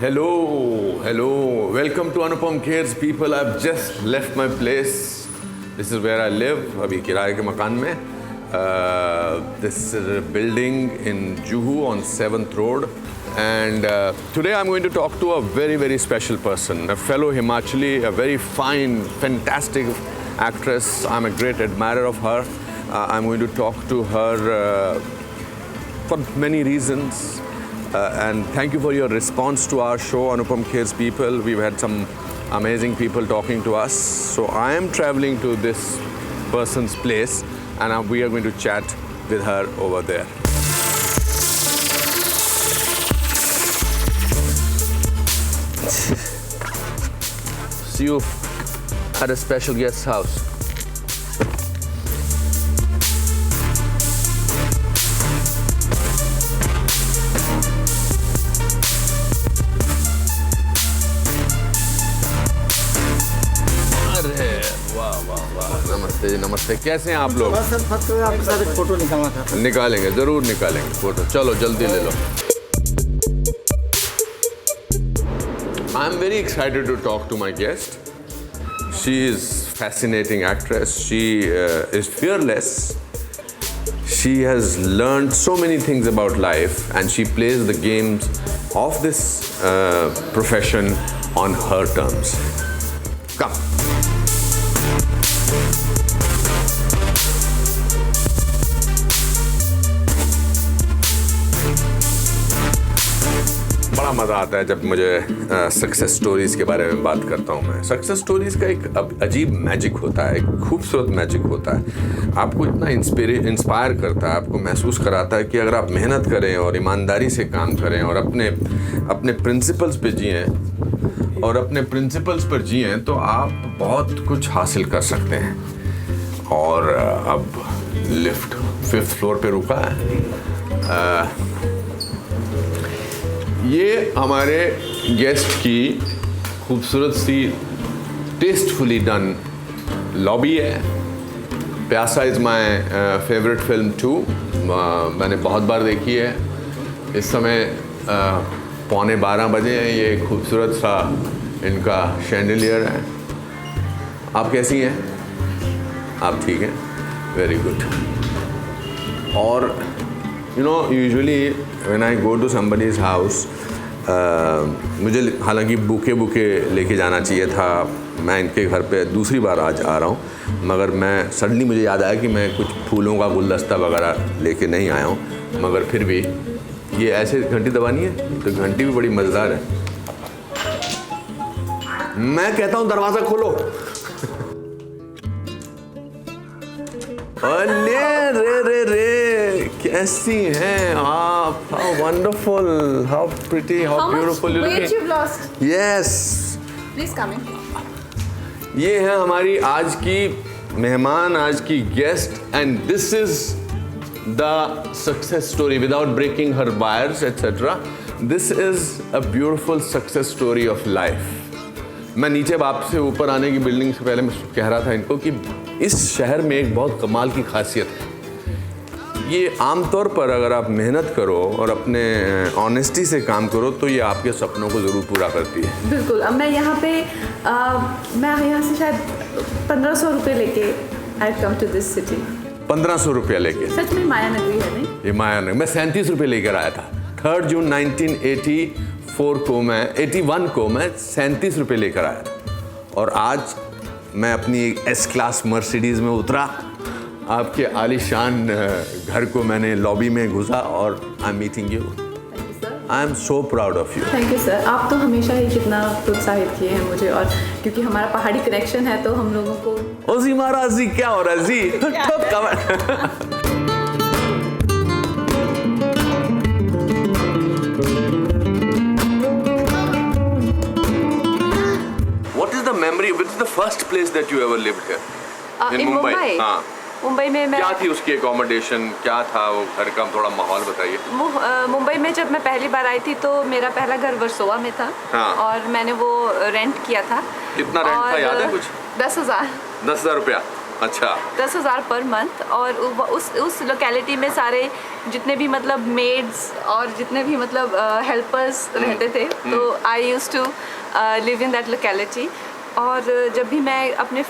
Hello. Welcome to Anupam Kher's people. I've just left my place. This is where I live. अभी किराए के मकान में. This is a building in Juhu on 7th Road. And today I'm going to talk to a very, very special person, a fellow Himachali, a very fine, fantastic actress. I'm a great admirer of her. I'm going to talk to her for many reasons. And thank you for your response to our show, Anupam Kher's people. We've had some amazing people talking to us. So I am traveling to this person's place, and we are going to chat with her over there. See you at a special guest house. नमस्ते, कैसे हैं आप लोग? बस आपके साथ एक photo निकालना था। निकालेंगे, जरूर निकालेंगे फोटो। चलो जल्दी ले लो। I'm very excited to talk to my guest. She is fascinating actress. She is fearless. She has learned so many things about life, and she plays the games of this profession on her terms. Come. बड़ा मज़ा आता है जब मुझे success stories के बारे में बात करता हूँ मैं। सक्सेस स्टोरीज़ का एक अजीब मैजिक होता है, एक खूबसूरत मैजिक होता है। आपको इतना इंस्पायर करता है, आपको महसूस कराता है कि अगर आप मेहनत करें और ईमानदारी से काम करें और अपने प्रिंसिपल्स पे जिएं और अपने प्रिंसिपल्स पर जिएं तो आप बहुत कुछ हासिल कर सकते हैं। और अब लिफ्ट 5th फ्लोर पे रुका है। ये हमारे गेस्ट की खूबसूरत सी टेस्टफुली डन लॉबी है। प्यासा इज़ माय फेवरेट फिल्म 2। मैंने बहुत बार देखी है। इस समय 11:15 बजे हैं। ये खूबसूरत सा इनका शैंडलियर है। आप कैसी हैं? आप ठीक हैं? Very good. और usually when I go to somebody's house, मुझे हालांकि बुके लेके जाना चाहिए था। मैं इनके घर पे दूसरी बार आज आ रहा हूँ, मगर मैं सडनली मुझे याद आया कि मैं कुछ फूलों का गुलदस्ता वगैरह लेके नहीं आया हूँ। मगर फिर भी ये ऐसे घंटी दबानी है तो घंटी भी बड़ी मज़ेदार है। मैं कहता हूँ दरवाज़ा खोलो। अरे रे कैसी हैं आप? How wonderful, how pretty, how beautiful you look. How much weight you've lost? Yes. Please come in. ये है हमारी आज की मेहमान, आज की guest, and this is the success story without breaking her wires, etc. This is a beautiful success story of life. मैं नीचे आपसे ऊपर आने की बिल्डिंग से पहले मैं कह रहा था इनको कि इस शहर में एक बहुत कमाल की खासियत है। ये आमतौर पर अगर आप मेहनत करो और अपने ऑनेस्टी से काम करो तो ये आपके सपनों को ज़रूर पूरा करती है। बिल्कुल। अब मैं यहाँ पे मैं यहाँ से शायद 1500 रुपये लेके आई कम टू दिस सिटी। 1500 रुपया लेके? सच में माया नगरी है नहीं? ये माया नगरी। मैं 37 रुपये लेकर आया था। 3 जून 1981 को मैं 37 रुपये लेकर आया था। और आज मैं अपनी एक S क्लास मर्सिडीज़ में उतरा। आपके आलीशान घर को मैंने लॉबी में घुसा और I am meeting you. I am so proud of you. Thank you sir. आप तो हमेशा ही कितना प्रोत्साहित किए हैं मुझे, और क्योंकि हमारा पहाड़ी कनेक्शन है तो हम लोगों को। ओ जी महाराज जी, क्या हो रहा है जी? What is the memory? Which is the first place that you ever lived here? In Mumbai? हाँ। मुंबई में मैं क्या थी उसकी एकोमोडेशन, क्या था वो घर का? थोड़ा माहौल बताइए। मुंबई में जब मैं पहली बार आई थी तो मेरा पहला घर वर्सोवा में था। हाँ। और मैंने वो रेंट किया था। कितना रेंट था, याद है कुछ? 10,000। 10,000 रुपया? अच्छा 10,000 पर मंथ। और उस लोकेलिटी में सारे जितने भी मतलब मेड्स और जितने भी मतलब हेल्पर्स रहते थे, तो I used to live in that locality. और जब भी मैं अपने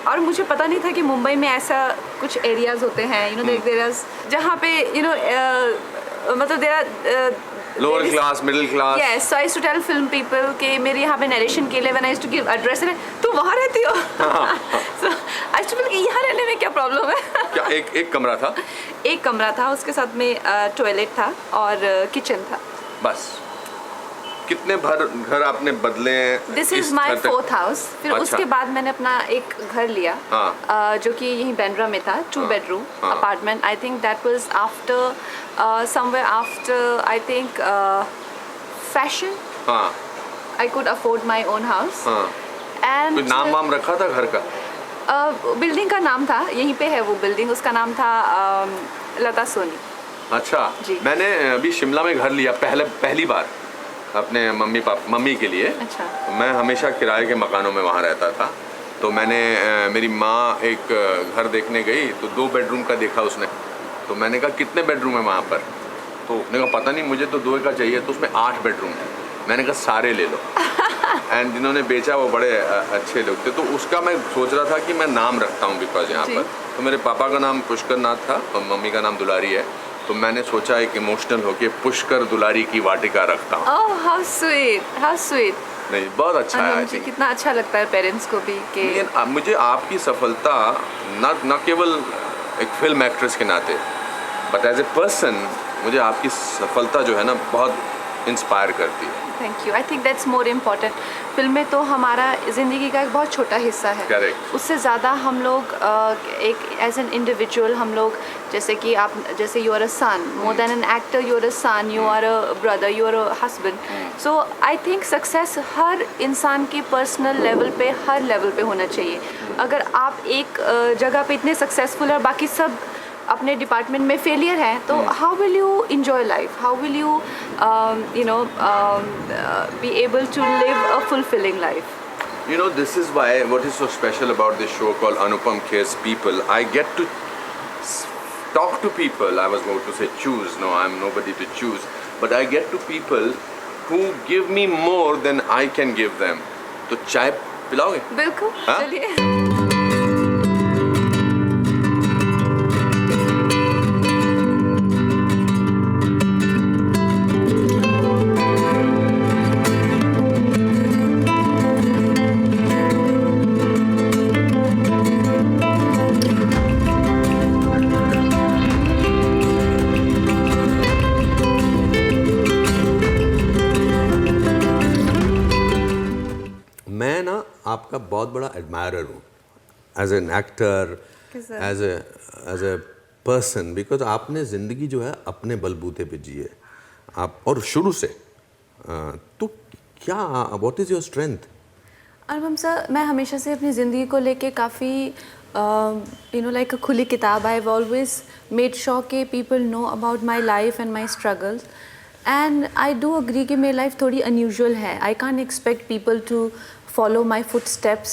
और मुझे पता नहीं था कि मुंबई में ऐसा कुछ एरियाज होते हैं, यू नो, देयर जहाँ पे यू नो मतलब there lower class, middle class. Yes, so I used to tell film people कि मेरे यहाँ पे नरेशन के लिए when I used to give address, तुम वहाँ रहती हो? So I used to feel कि यहाँ रहने में क्या प्रॉब्लम है? क्या एक कमरा था? एक कमरा था, उसके साथ में टॉयलेट था और किचन था। बस। कितने घर आपने बदले हैं? This is my 4th house. फिर अच्छा। उसके बाद मैंने अपना एक घर लिया, जो कि यहीं बैंड्रा में था, 2 bedroom apartment. I think that was after somewhere after I think fashion. I could afford my own house. And कोई नाम वाम रखा था घर का? बिल्डिंग का नाम था, यहीं पे है वो बिल्डिंग, उसका नाम था लता सोनी। अच्छा जी। मैंने अभी शिमला में घर लिया पहली बार अपने मम्मी के लिए। अच्छा। मैं हमेशा किराए के मकानों में वहाँ रहता था, तो मैंने मेरी माँ एक घर देखने गई तो 2 bedroom का देखा उसने, तो मैंने कहा कितने बेडरूम है वहाँ पर? तो उसने कहा पता नहीं, मुझे तो 2 का चाहिए, तो उसमें 8 bedroom है। मैंने कहा सारे ले लो। एंड जिन्होंने बेचा वो बड़े अच्छे लोग थे, तो उसका मैं सोच रहा था कि मैं नाम रखता हूँ बिकॉज यहाँ पर, तो मेरे पापा का नाम पुष्कर नाथ था और मम्मी का नाम दुलारी है, तो मैंने सोचा एक इमोशनल होके पुष्कर दुलारी की वाटिका रखता हूँ। Oh how sweet, how sweet. नहीं बहुत अच्छा है। मुझे कितना अच्छा लगता है पेरेंट्स को भी कि मुझे आपकी सफलता न केवल एक फिल्म एक्ट्रेस के नाते, बट एज ए पर्सन मुझे आपकी सफलता जो है ना बहुत इंस्पायर करती है। Thank you. I think that's more important. फिल्में तो हमारा ज़िंदगी का एक बहुत छोटा हिस्सा है। Correct. उससे ज़्यादा हम लोग एक एज एन इंडिविजुअल हम लोग, जैसे कि आप जैसे you are a son, more than an actor you are a son, you are a brother, you are a husband. So I think success हर इंसान की पर्सनल लेवल पे, हर लेवल पे होना चाहिए। अगर आप एक जगह पे इतने सक्सेसफुल और बाकी सब अपने डिपार्टमेंट में फेलियर है, तो how will you enjoy life, how will you you know be able to live a fulfilling life? You know, this is why what is so special about this show called Anupam Kher's People. I get to talk to people. I was going to say choose. No, I'm nobody to choose. But I get to people who give me more than I can give them. तो चाय पिलाओगे? बिल्कुल, हाँ? चलिए। मैं ना आपका बहुत बड़ा एडमायरर हूँ as an actor, as a person, because आपने ज़िंदगी जो है अपने बलबूते पे जी है आप, और शुरू से। तो क्या what is your strength? Anupam sir, मैं हमेशा से अपनी ज़िंदगी को लेके काफ़ी यू नो लाइक खुली किताब। I have always made sure के people know about my life and my struggles, and I do agree कि मेरी लाइफ थोड़ी अनयूजुअल है। I can't expect people to follow my footsteps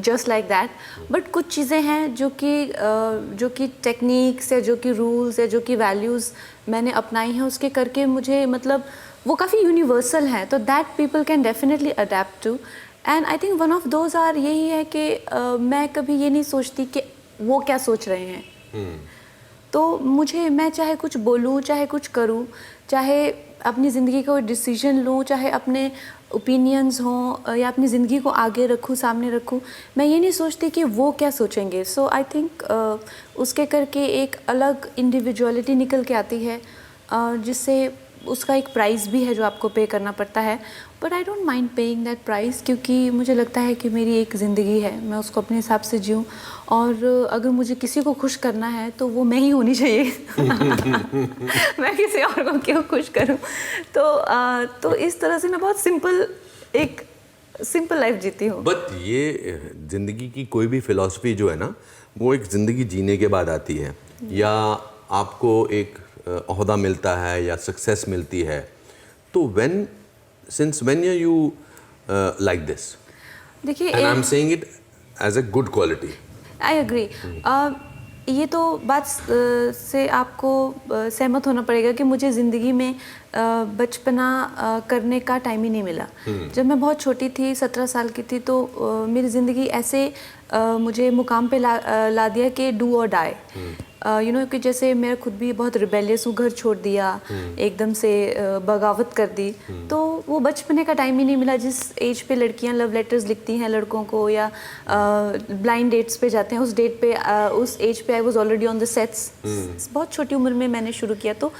just like that, but कुछ चीज़ें हैं जो कि टेक्निक्स या जो कि रूल्स या जो कि वैल्यूज़ मैंने अपनाई हैं, उसके करके मुझे मतलब वो काफ़ी यूनिवर्सल हैं, तो that people can definitely adapt to. And I think one of those are यही है कि मैं कभी ये नहीं सोचती कि वो क्या सोच रहे हैं। तो मैं चाहे कुछ बोलूँ, चाहे कुछ करूँ, चाहे अपनी ज़िंदगी का कोई डिसीजन लूँ, चाहे अपने ओपिनियंस हों या अपनी ज़िंदगी को आगे रखूँ, सामने रखूँ, मैं ये नहीं सोचती कि वो क्या सोचेंगे। सो आई थिंक उसके करके एक अलग इंडिविजुअलिटी निकल के आती है, जिससे उसका एक प्राइस भी है जो आपको पे करना पड़ता है। But I don't mind paying that price, क्योंकि मुझे लगता है कि मेरी एक ज़िंदगी है, मैं उसको अपने हिसाब से जीऊँ, और अगर मुझे किसी को खुश करना है तो वो मैं ही होनी चाहिए। मैं किसी और को क्यों खुश करूँ? तो इस तरह से मैं बहुत सिंपल लाइफ जीती हूँ। बट ये ज़िंदगी की कोई भी फिलॉसफी जो है ना, वो एक ज़िंदगी जीने के बाद आती है, या आपको एक ओहदा मिलता है या सक्सेस मिलती है, तो since when are you like this? देखिए, and I'm saying it as a good quality. I agree. ये तो बात से आपको सहमत होना पड़ेगा कि मुझे ज़िंदगी में बचपना करने का टाइम ही नहीं मिला। जब मैं बहुत छोटी थी, 17 साल की थी, तो मेरी ज़िंदगी ऐसे मुझे मुकाम पे ला दिया कि डू और डाई। यू नो कि जैसे मैं खुद भी बहुत रिबेलियस हूँ, घर छोड़ दिया, एकदम से बगावत कर दी, तो वो बचपने का टाइम ही नहीं मिला जिस एज पे लड़कियाँ लव लेटर्स लिखती हैं लड़कों को, या ब्लाइंड डेट्स पे जाते हैं। उस डेट पे उस एज पे I was already on the sets. बहुत छोटी उम्र में मैंने शुरू किया, तो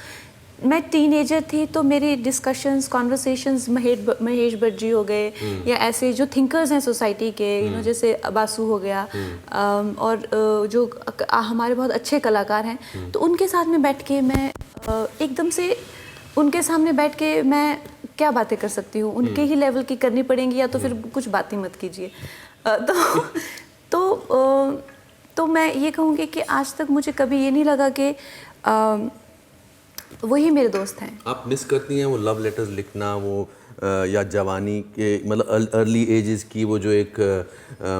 मैं टीनेजर थी, तो मेरी डिस्कशंस, कॉन्वर्सेशंस महेश भट्ट जी हो गए, या ऐसे जो थिंकर्स हैं सोसाइटी के, यू नो जैसे बासु हो गया, और जो हमारे बहुत अच्छे कलाकार हैं, तो उनके साथ में बैठ के मैं एकदम से उनके सामने बैठ के मैं क्या बातें कर सकती हूँ, उनके ही लेवल की करनी पड़ेंगी, या तो फिर कुछ बात ही मत कीजिए। तो मैं ये कहूँगी कि आज तक मुझे कभी ये नहीं लगा कि वही मेरे दोस्त हैं। आप मिस करती हैं वो लव लेटर्स लिखना, वो या जवानी के मतलब अर्ली एजेस की वो जो एक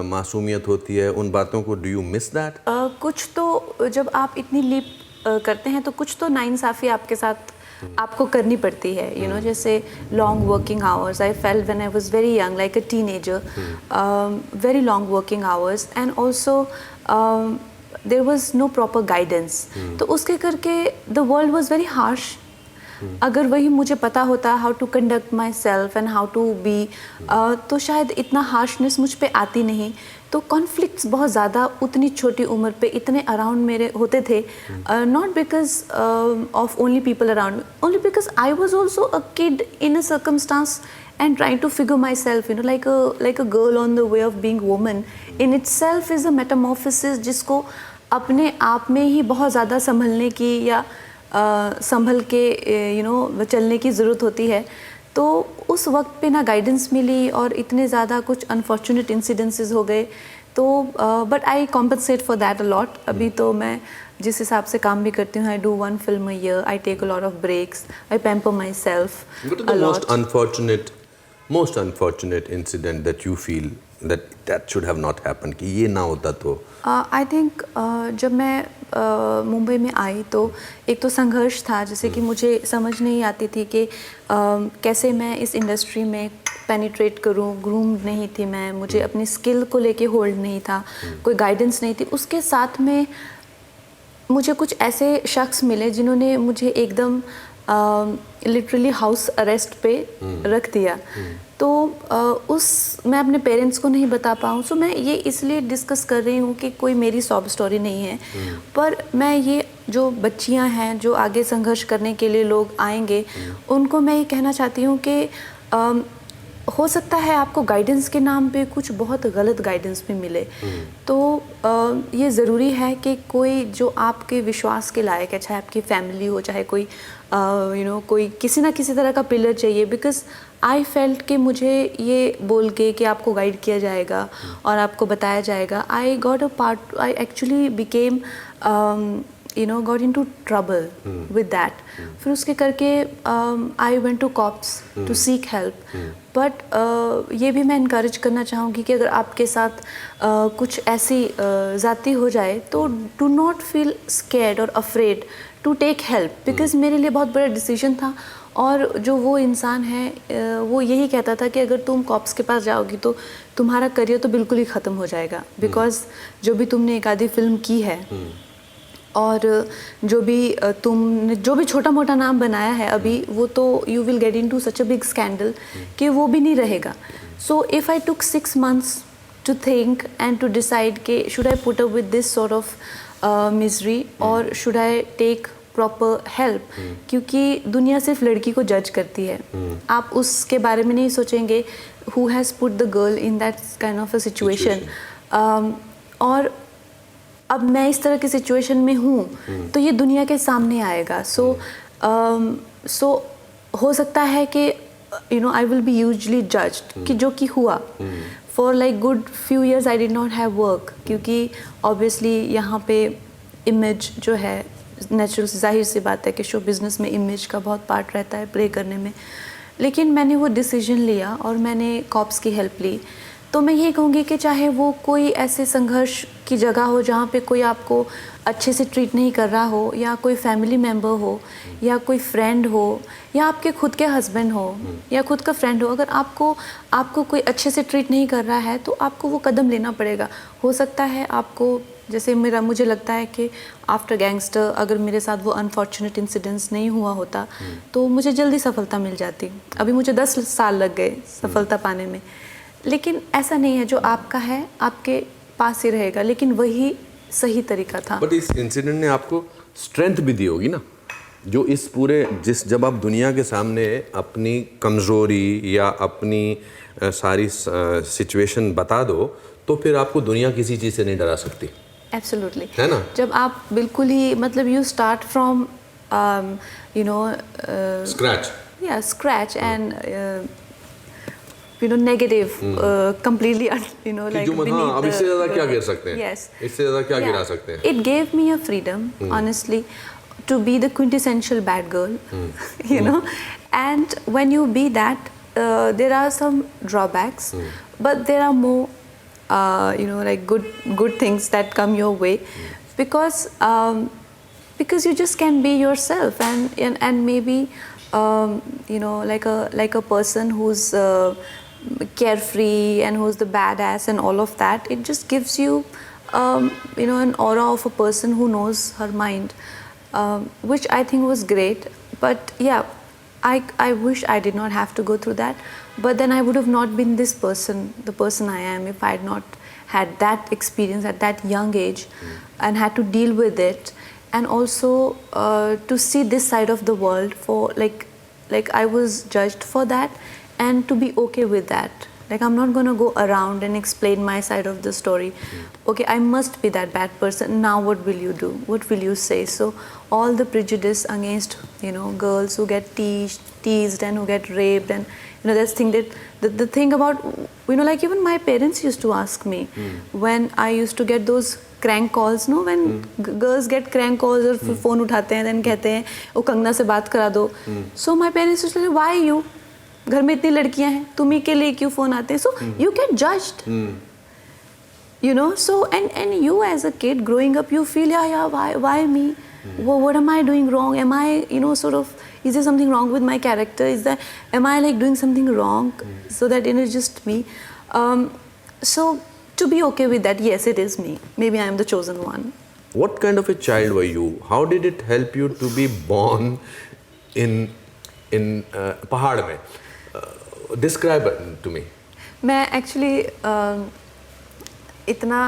मासूमियत होती है, उन बातों को डू यू मिस दैट? कुछ तो जब आप इतनी लीप करते हैं तो कुछ तो नाइंसाफ़ी आपके साथ आपको करनी पड़ती है, यू नो जैसे long working hours. I felt when I was very young like a teenager, very long working hours, and also there was no proper guidance. तो उसके करके the world was very harsh. अगर वही मुझे पता होता how to conduct myself and how to be, तो शायद इतना हार्शनेस मुझ पे आती नहीं। तो कॉन्फ्लिक्ट्स बहुत ज़्यादा उतनी छोटी उम्र पे इतने अराउंड मेरे होते थे, not because of only people around, only because I was also a kid in a circumstance and trying to figure myself, you know, like a girl on the way of being woman in itself is a metamorphosis जिसको अपने आप में ही बहुत ज़्यादा संभलने की या संभल के you know चलने की ज़रूरत होती है। तो उस वक्त पे ना गाइडेंस मिली और इतने ज़्यादा कुछ अनफॉर्चुनेट इंसिडेंसेस हो गए, तो but I compensate for that a lot. अभी तो मैं जिस हिसाब से काम भी करती हूँ, I do 1 film a year, I take a lot of breaks, I pamper myself a lot. What is the most unfortunate incident that you feel that should have not happened, कि ये ना होता तो? आई थिंक जब मैं मुंबई में आई तो एक तो संघर्ष था, जैसे कि मुझे समझ नहीं आती थी कि कैसे मैं इस इंडस्ट्री में पेनिट्रेट करूं। ग्रूम्ड नहीं थी मैं, मुझे अपनी स्किल को लेके होल्ड नहीं था, कोई गाइडेंस नहीं थी। उसके साथ में मुझे कुछ ऐसे शख्स मिले जिन्होंने मुझे एकदम लिटरली हाउस अरेस्ट पे रख दिया। तो मैं अपने पेरेंट्स को नहीं बता पाऊँ। सो मैं ये इसलिए डिस्कस कर रही हूँ कि कोई मेरी सॉब स्टोरी नहीं है, पर मैं ये जो बच्चियाँ हैं जो आगे संघर्ष करने के लिए लोग आएंगे, उनको मैं ये कहना चाहती हूँ कि हो सकता है आपको गाइडेंस के नाम पे कुछ बहुत गलत गाइडेंस भी मिले, तो ये ज़रूरी है कि कोई जो आपके विश्वास के लायक है, चाहे आपकी फैमिली हो, चाहे कोई यू नो कोई किसी ना किसी तरह का पिलर चाहिए। बिकॉज आई फेल्ट कि मुझे ये बोल के कि आपको गाइड किया जाएगा और आपको बताया जाएगा, I got a part, I actually became you know got into trouble with that. फिर उसके करके I went to cops to seek help. But ये भी मैं encourage करना चाहूँगी कि अगर आपके साथ कुछ ऐसी ज़ाती हो जाए तो do not feel scared or afraid to take help, because मेरे लिए बहुत बड़ा डिसीजन था। और जो वो इंसान है वो यही कहता था कि अगर तुम कॉप्स के पास जाओगी तो तुम्हारा करियर तो बिल्कुल ही ख़त्म हो जाएगा, बिकॉज जो भी तुमने एक आधी फिल्म की है और जो भी तुमने जो भी छोटा मोटा नाम बनाया है अभी, वो तो you will get into such a big scandal कि वो भी नहीं रहेगा। So if I took 6 months to think and to decide कि should I put up with this sort of misery और should I take proper help, क्योंकि दुनिया सिर्फ लड़की को जज करती है। आप उसके बारे में नहीं सोचेंगे who has put the girl in that kind of a situation. और अब मैं इस तरह की सिचुएशन में हूँ तो ये दुनिया के सामने आएगा। सो हो सकता है कि you know I will be usually judged कि जो कि हुआ। For like good few years I did not have work, क्योंकि ऑब्वियसली यहाँ पे इमेज जो है नेचुरल जाहिर सी बात है कि शो बिज़नेस में इमेज का बहुत पार्ट रहता है प्ले करने में। लेकिन मैंने वो डिसीजन लिया और मैंने कॉप्स की हेल्प ली। तो मैं यही कहूँगी कि चाहे वो कोई ऐसे संघर्ष की जगह हो जहाँ पे कोई आपको अच्छे से ट्रीट नहीं कर रहा हो, या कोई फैमिली मेम्बर हो, या कोई फ्रेंड हो, या आपके खुद के हस्बैंड हो, या खुद का फ्रेंड हो, अगर आपको कोई अच्छे से ट्रीट नहीं कर रहा है तो आपको वो कदम लेना पड़ेगा। हो सकता है आपको, जैसे मुझे लगता है कि आफ्टर गैंगस्टर अगर मेरे साथ वो अनफॉर्चुनेट इंसिडेंट्स नहीं हुआ होता तो मुझे जल्दी सफलता मिल जाती। अभी मुझे 10 साल लग गए सफलता पाने में, लेकिन ऐसा नहीं है। जो आपका है आपके पास ही रहेगा, लेकिन वही सही तरीका था। बट इस इंसिडेंट ने आपको स्ट्रेंथ भी दी होगी ना, जो इस पूरे जब आप दुनिया के सामने अपनी कमज़ोरी या अपनी सारी सिचुएशन बता दो तो फिर आपको दुनिया किसी चीज़ से नहीं डरा सकती। एब्सोल्युटली, है ना? जब आप बिल्कुल ही मतलब you start from scratch and negative completely like जो beneath अब इससे ज़्यादा क्या गिर सकते हैं? yes, इससे ज़्यादा क्या गिरा सकते हैं? It gave me a freedom, honestly, to be the quintessential bad girl, and when you be that, there are some drawbacks, but there are more, like good things that come your way, because you just can be yourself, and maybe like a person who's carefree and who's the badass and all of that. It just gives you an aura of a person who knows her mind, which I think was great. But yeah, I wish I did not have to go through that, but then I would have not been the person I am, if I had not had that experience at that young age and had to deal with it, and also to see this side of the world, for like I was judged for that, and to be okay with that. Like, I'm not going to go around and explain my side of the story. Okay, I must be that bad person. Now what will you do? What will you say? So all the prejudice against, girls who get teased and who get raped, and that's thing that the thing about, like even my parents used to ask me when I used to get those crank calls, when girls get crank calls और phone उठाते हैं, then कहते हैं वो कंगना से बात करा दो. So my parents used to say, why you? घर में इतनी लड़कियां हैं, तुम्ही के लिए क्यों फोन आते हैं? So you get judged, so and you as a kid growing up, you feel why me? What am I doing wrong? Am I sort of, is there something wrong with my character? Am I like doing something wrong? So that it's just me. So to be okay with that, yes, it is me. Maybe I am the chosen one. What kind of a child were you? How did it help you to be born in पहाड़ में? Describe it to me. मैं actually इतना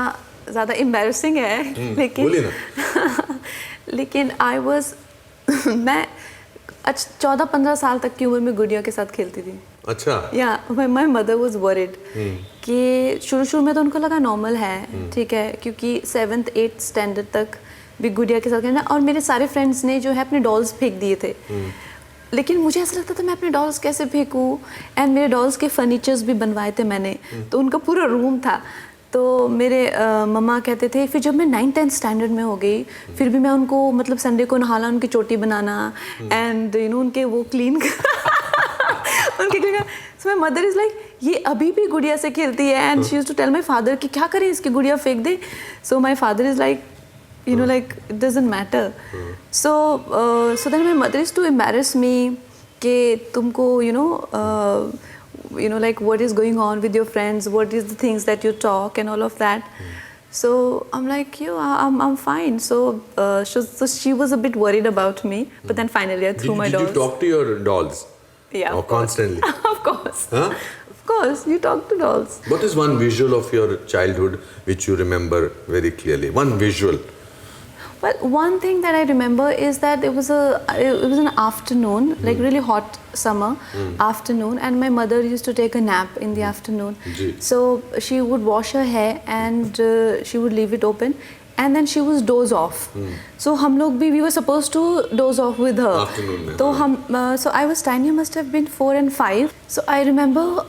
ज़्यादा embarrassing है, लेकिन I was मैं 14-15 साल तक की उम्र में गुड़िया के साथ खेलती थी. अच्छा. या माई मदर वॉज वरिड कि शुरू में तो उनको लगा नॉर्मल है, ठीक है, क्योंकि 7th-8th स्टैंडर्ड तक भी गुड़िया के साथ खेलना, और मेरे सारे फ्रेंड्स ने जो है अपने डॉल्स फेंक दिए थे. लेकिन मुझे ऐसा लगता था मैं अपने डॉल्स कैसे फेंकूं, एंड मेरे डॉल्स के फर्नीचर्स भी बनवाए थे मैंने, तो उनका पूरा रूम था. तो मेरे मम्मा कहते थे, फिर जब मैं 9th-10th स्टैंडर्ड में हो गई, फिर भी मैं उनको मतलब संडे को नहाला उनकी चोटी बनाना, एंड उनके वो क्लीन उनके clean. So my mother is like, ये अभी भी गुड़िया से खेलती है, and she used to tell my father कि क्या करें, इसकी गुड़िया फेंक दे. So my father is like, like it doesn't matter. So then my mother used to embarrass me कि तुमको like what is going on with your friends, what is the things that you talk and all of that. So I'm like, I'm fine. So she was a bit worried about me, but then finally I threw my dolls. Did you talk to your dolls? Yeah. Oh, constantly? Of course. Huh? Of course, you talk to dolls. What is one visual of your childhood which you remember very clearly? One visual. Well, one thing that I remember is that it was an afternoon, like really hot summer afternoon, and my mother used to take a nap in the afternoon. So she would wash her hair and she would leave it open, and then she was doze off. So we were supposed to doze off with her. Afternoon mein. So I was tiny, I must have been 4 and 5. So I remember,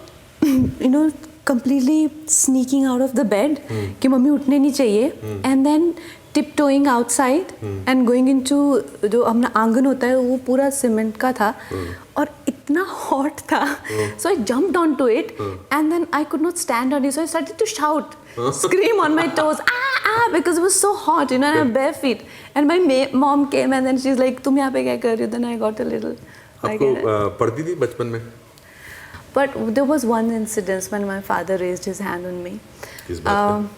completely sneaking out of the bed कि mummy उठने नहीं चाहिए, and then tiptoeing outside and going into जो अपना आंगन होता है वो पूरा सीमेंट का था, और इतना hot था. So I jumped onto it and then I could not stand on it. So I started to shout, scream on my toes, because it was so hot, and I'm bare feet. And my mom came and then she's like, तुम यहाँ पे क्या कर रही हो? Then I got a little. आपको पढ़ती थी बचपन में? But there was one incident when my father raised his hand on me. किस बात पे?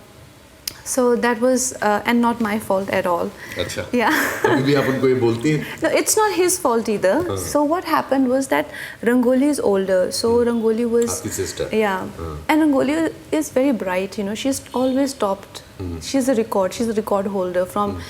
So that was and not my fault at all. अच्छा. Yeah. अभी भी आप उनको ये बोलती हैं? No, it's not his fault either. So what happened was that Rangoli is older. So Rangoli was आपकी sister. Yeah. And Rangoli is very bright, she's always topped. She's a record holder from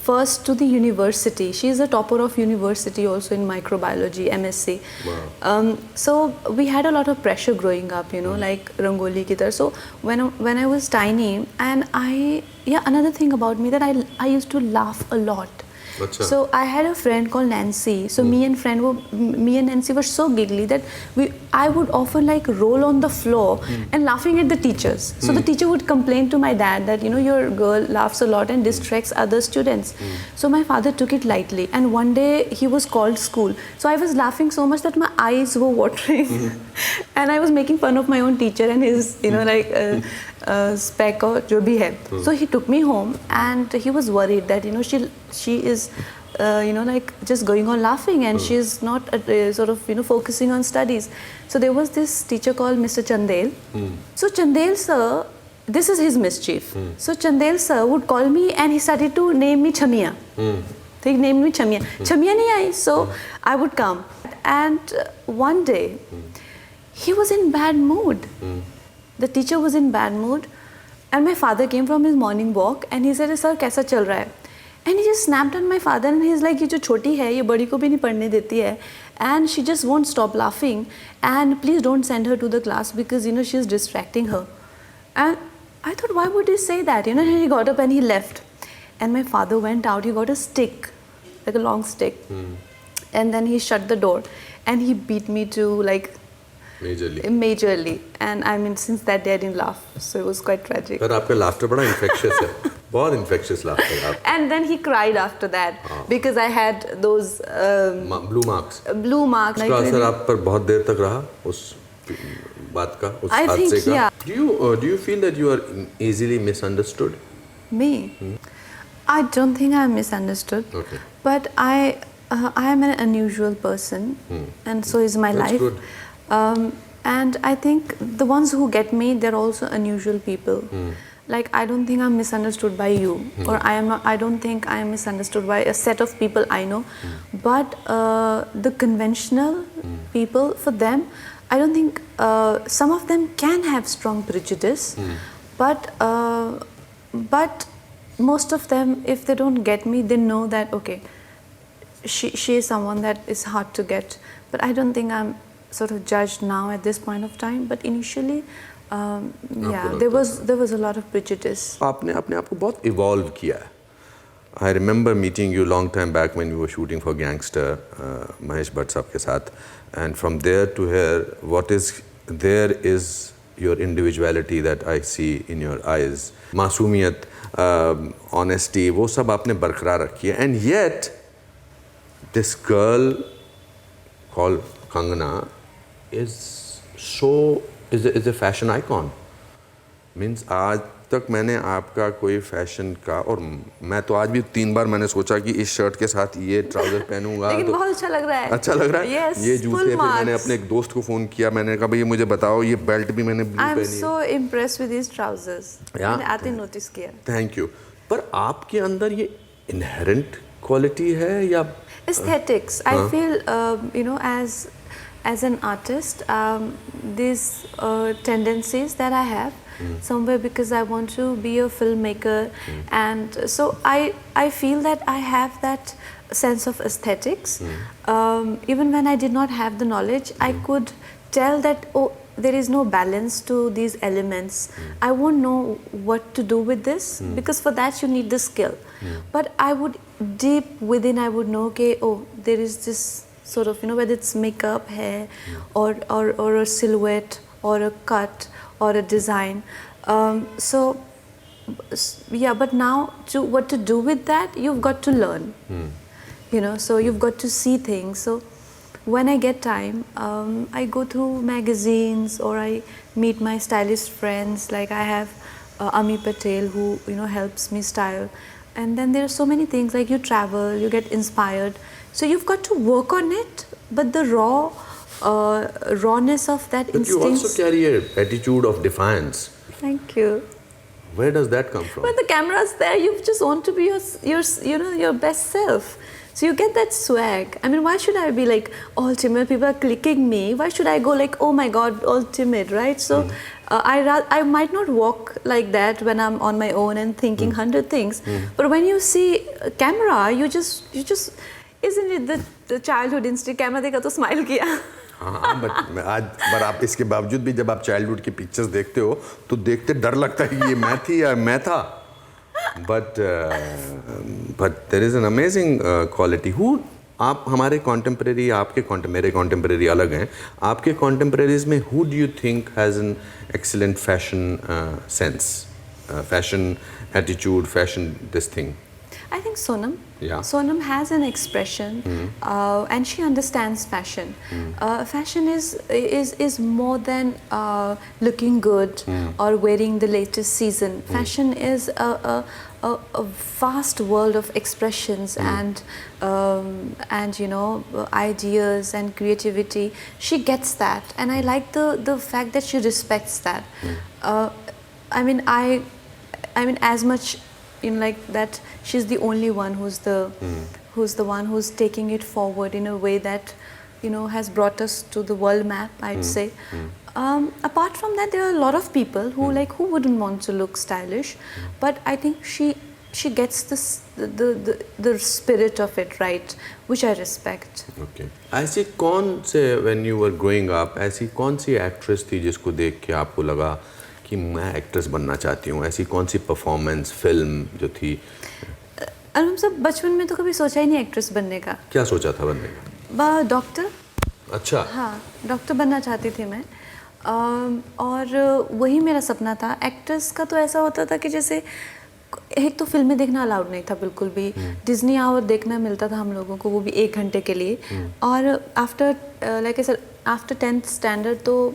first to the university. She's a topper of university also in microbiology, MSc. Wow. So we had a lot of pressure growing up, like Rangoli ki tarah. So when I was tiny, and another thing about me that I used to laugh a lot. अच्छा. So I had a friend called Nancy. So me and Nancy were so giggly that I would often like roll on the floor and laughing at the teachers. So the teacher would complain to my dad that your girl laughs a lot and distracts other students. So my father took it lightly, and one day he was called school. So I was laughing so much that my eyes were watering, and I was making fun of my own teacher and his spec or jo bhi hai. So he took me home, and he was worried that she is like just going on laughing, and she's not sort of focusing on studies. So there was this teacher called Mr. Chandel. So Chandel sir, this is his mischief. So Chandel sir would call me and he started to name me Chamia. He named me Chamia. Chamia nahi aayi. So I would come, and one day he was in bad mood. The teacher was in bad mood, and my father came from his morning walk and he said, "Sir, कैसा चल रहा है?" And he just snapped on my father and he's like, ये जो छोटी है ये बड़ी को भी नहीं पढ़ने देती है, and she just won't stop laughing, and please don't send her to the class because she's distracting her. And I thought, why would he say that? And he got up and he left, and my father went out. He got a stick, like a long stick, and then he shut the door and he beat me to like majorly. And I mean, since that day I didn't laugh, so it was quite tragic. पर आपका laughter बड़ा infectious है, बहुत infectious laughter है आप. And then he cried after that because I had those blue marks. Blue marks. उसका असर आप पर बहुत देर तक रहा उस बात का, उस हादसे का. Yeah. Do you feel that you are easily misunderstood? Me? I don't think I'm misunderstood. Okay. But I am an unusual person, and so is my That's life. good. And I think the ones who get me, they're also unusual people. Like, I don't think I'm misunderstood by you, or I don't think I am misunderstood by a set of people I know. But the conventional people, for them, I don't think some of them can have strong prejudice, but most of them, if they don't get me, they know that okay, she is someone that is hard to get. But I don't think I'm sort of judged now at this point of time. But initially, there was a lot of prejudice. आपने अपने आप को बहुत evolve किया है. I remember meeting you long time back when we were shooting for Gangster, Mahesh Bhatt साहब के साथ, and from there to here, what is there is your individuality that I see in your eyes. मासूमियत, honesty, वो सब आपने बरकरार रखी है. And yet, this girl called Kangana is a fashion icon. Means आज तक मैंने आपका कोई फैशन का, और मैं तो आज भी 3 बार मैंने सोचा कि इस शर्ट के साथ ये ट्राउजर पहनूंगा. लेकिन तो बहुत अच्छा लग रहा है. अच्छा लग रहा है. Yes, ये जूते, फिर marks. मैंने अपने एक दोस्त को फ़ोन किया, मैंने कहा भैया मुझे बताओ, ये बेल्ट भी मैंने ब्लू I'm पहनी है. so impressed with these trousers. Yeah. मैंने आते नोटिस किया. Thank you. पर आपके अंदर ये इनहेरेंट क्वालिटी है या Aesthetics. I feel, as an artist, these tendencies that I have somewhere, because I want to be a filmmaker, and so I feel that I have that sense of aesthetics. Even when I did not have the knowledge, I could tell that there is no balance to these elements. I won't know what to do with this, because for that you need the skill. But I would, deep within, I would know, okay, there is this sort of, whether it's makeup, hair, or a silhouette, or a cut, or a design. But now what to do with that, you've got to learn. So you've got to see things. So when I get time, I go through magazines or I meet my stylist friends. Like I have Ami Patel who helps me style, and then there are so many things like you travel, you get inspired, so you've got to work on it. But the rawness of that But instinct. you also carry an attitude of defiance. Thank you. Where does that come from? When the camera's there, you just want to be your best self. So you get that swag. I mean, why should I be like all timid? People are clicking me. Why should I go like, oh my God, all timid, right? So I might not walk like that when I'm on my own and thinking 100 things. But when you see a camera, you just isn't it the childhood instinct? Camera देखा तो smile किया. हाँ, पर आप इसके बावजूद भी जब आप चाइल्डहुड की पिक्चर्स देखते हो तो देखते डर लगता है कि ये मैं थी या मैं था. But there is an amazing quality. Who आप हमारे contemporary, आपके मेरे contemporary अलग हैं. आपके contemporaries में who do you think has an excellent fashion sense, fashion attitude, fashion this thing? I think Sonam. Yeah. Sonam has an expression, and she understands fashion. Fashion is more than looking good or wearing the latest season. Fashion is a vast world of expressions and ideas and creativity. She gets that, and I like the fact that she respects that. I mean, as much. Like that, she's the only one who's the one who's taking it forward in a way that has brought us to the world map, I'd say. Apart from that, there are a lot of people who who wouldn't want to look stylish, but I think she gets the spirit of it right, which I respect. Okay. ऐसी कौन से when you were growing up, ऐसी कौन सी actress थी जिसको देख के आपको लगा कि मैं एक्ट्रेस बनना चाहती हूँ? ऐसी कौन सी परफॉर्मेंस फिल्म जो थी? हम सब बचपन में तो कभी सोचा ही नहीं एक्ट्रेस बनने का. क्या सोचा था बनने का? डॉक्टर. अच्छा. हाँ, डॉक्टर बनना चाहती थी मैं, और वही मेरा सपना था. एक्ट्रेस का तो ऐसा होता था कि जैसे एक तो फिल्में देखना अलाउड नहीं था बिल्कुल भी. डिज्नी आवर देखना मिलता था हम लोगों को, वो भी 1 घंटे के लिए. और आफ्टर 10th स्टैंडर्ड तो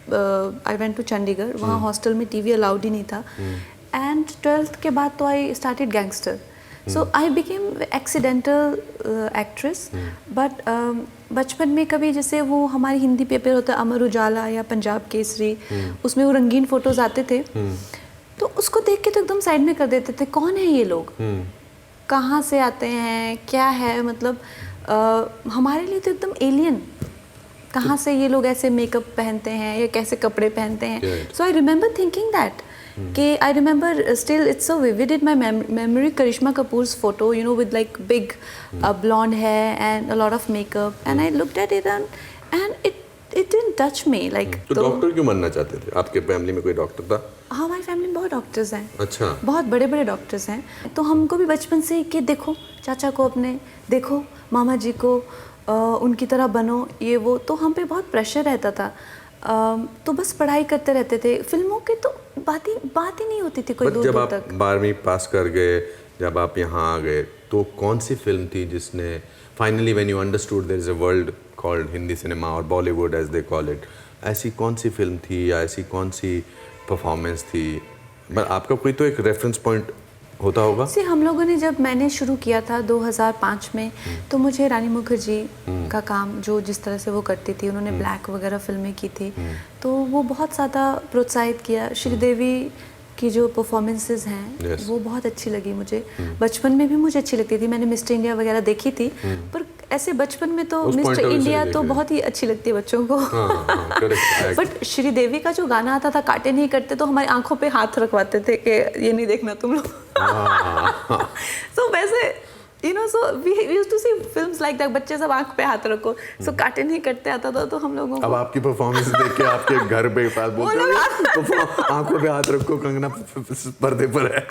I went to Chandigarh. वहाँ हॉस्टल में टीवी अलाउड ही नहीं था. एंड 12th के बाद तो I started gangster. So I became accidental actress. But बचपन में कभी जैसे वो हमारी हिंदी पेपर होता अमर उजाला या पंजाब केसरी, उसमें वो रंगीन फोटोज आते थे, तो उसको देख के तो एकदम साइड में कर देते थे. कौन है ये लोग, कहाँ से आते हैं, क्या है, मतलब हमारे लिए तो एकदम एलियन. कहाँ से ये लोग ऐसे मेकअप पहनते हैं या कैसे कपड़े पहनते हैं. So I remember thinking that कि I remember still it's so vivid in my memory Karisma Kapoor's photo with like big blonde hair and a lot of makeup, and I looked at it and it didn't touch me like. तो doctor क्यों बनना चाहते थे? आपके family में कोई doctor था? हाँ, हमारी फैमिली में बहुत डॉक्टर्स हैं. अच्छा. बहुत बड़े बड़े डॉक्टर्स हैं. तो हमको भी बचपन से कि देखो चाचा को अपने, देखो मामा जी को, उनकी तरह बनो, ये वो. तो हम पे बहुत प्रेशर रहता था. तो बस पढ़ाई करते रहते थे. फिल्मों की तो बात ही नहीं होती थी कोई दूर जब दूर आप तक. 12वीं पास कर गए, जब आप यहाँ आ गए, तो कौन सी फिल्म थी जिसने finally when you understood there is a world called Hindi cinema और Bollywood as they call it, ऐसी कौन सी फिल्म थी या ऐसी कौन सी परफॉर्मेंस थी? आपका कोई तो एक रेफरेंस पॉइंट होता होगा. हम लोगों ने जब मैंने शुरू किया था 2005 में, तो मुझे रानी मुखर्जी का काम जो जिस तरह से वो करती थी, उन्होंने ब्लैक वगैरह फिल्में की थी, तो वो बहुत ज़्यादा प्रोत्साहित किया. श्रीदेवी की जो परफॉर्मेंसेस हैं वो बहुत अच्छी लगी मुझे. बचपन में भी मुझे अच्छी लगती थी. मैंने मिस्टर इंडिया वगैरह देखी थी, पर ऐसे बचपन में तो मिस्टर इंडिया तो बहुत ही अच्छी लगती है बच्चों को. बट श्रीदेवी का जो गाना आता था, काटे नहीं करते, तो हमारी आंखों पे हाथ रखवाते थे कि ये नहीं देखना तुम लोग. सो वैसे so we used to see films like that. बच्चे सब आंख पे हाथ रखो, सो काटे नहीं करते आता था, तो हम लोगों को. अब आपकी परफॉर्मेंस देख के आपके घर पे पास बोलते हैं आंखों पे हाथ रखो, कंगना पर्दे पर है.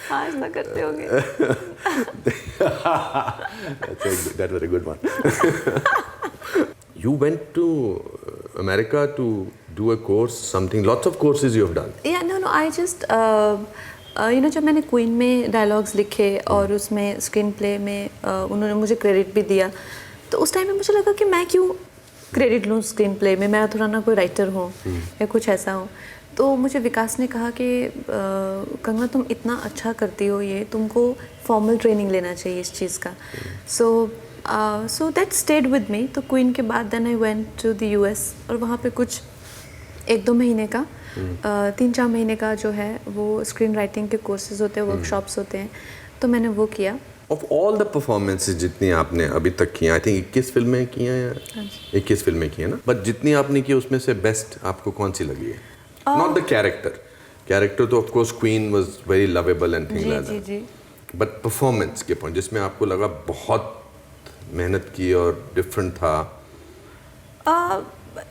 हाँ, ऐसा करते होंगे. That's a very good one. You went to America to do a course, something. Lots of courses you have done. Yeah, no. I just जब मैंने क्वीन में डायलॉग्स लिखे और उसमें स्क्रीन प्ले में उन्होंने मुझे क्रेडिट भी दिया, तो उस टाइम में मुझे लगा कि मैं क्यों क्रेडिट लूँ स्क्रीन प्ले में, मैं थोड़ा ना कोई राइटर हूँ या कुछ ऐसा हूँ। तो मुझे विकास ने कहा कि कंगना तुम इतना अच्छा करती हो, ये तुमको फॉर्मल ट्रेनिंग लेना चाहिए इस चीज़ का। So that stayed with me. तो क्वीन के बाद then I went to the US और वहाँ पे कुछ 1-2 महीने का 3-4 महीने का जो है वो स्क्रीन राइटिंग के कोर्सेज होते हैं, वर्कशॉप्स होते हैं, तो मैंने वो किया। ऑफ ऑल द परफॉर्मेंसेज जितनी आपने अभी तक की, आई थिंक 21 फिल्में की हैं या 21 फिल्में की हैं ना, बट जितनी आपने की उसमें से बेस्ट आपको कौन सी लगी है? नॉट द कैरेक्टर तो of course queen was very lovable and thing like that, but performance के पॉइंट जिसमें आपको लगा बहुत मेहनत की और डिफरेंट था।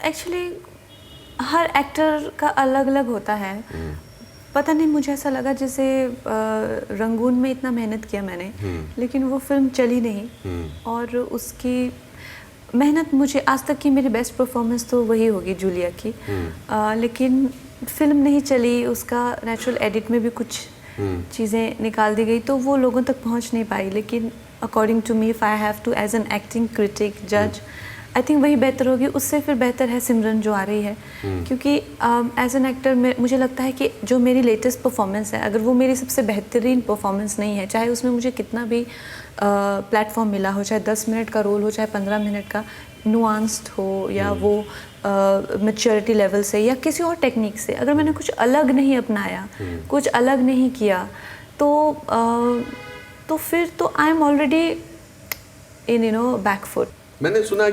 एक्चुअली हर एक्टर का अलग अलग होता है। पता नहीं, मुझे ऐसा लगा जैसे रंगून में इतना मेहनत किया मैंने, लेकिन वो फिल्म चली नहीं, और उसकी मेहनत मुझे आज तक की मेरी बेस्ट परफॉर्मेंस तो वही होगी जूलिया की। लेकिन फिल्म नहीं चली, उसका नेचुरल एडिट में भी कुछ चीज़ें निकाल दी गई, तो वो लोगों तक पहुंच नहीं पाई। लेकिन according to me, if I have to as an acting critic जज, आई थिंक वही बेहतर होगी। उससे फिर बेहतर है सिमरन जो आ रही है, क्योंकि एज एन एक्टर मुझे लगता है कि जो मेरी लेटेस्ट परफॉर्मेंस है, अगर वो मेरी सबसे बेहतरीन परफॉर्मेंस नहीं है, चाहे उसमें मुझे कितना भी प्लेटफॉर्म मिला हो, चाहे 10 मिनट का रोल हो, चाहे 15 मिनट का, नुआंस्ड हो या वो मैच्योरिटी लेवल से या किसी और टेक्निक से, अगर मैंने कुछ अलग नहीं अपनाया, कुछ अलग नहीं किया, तो फिर तो I am already in back foot. मैंने सुना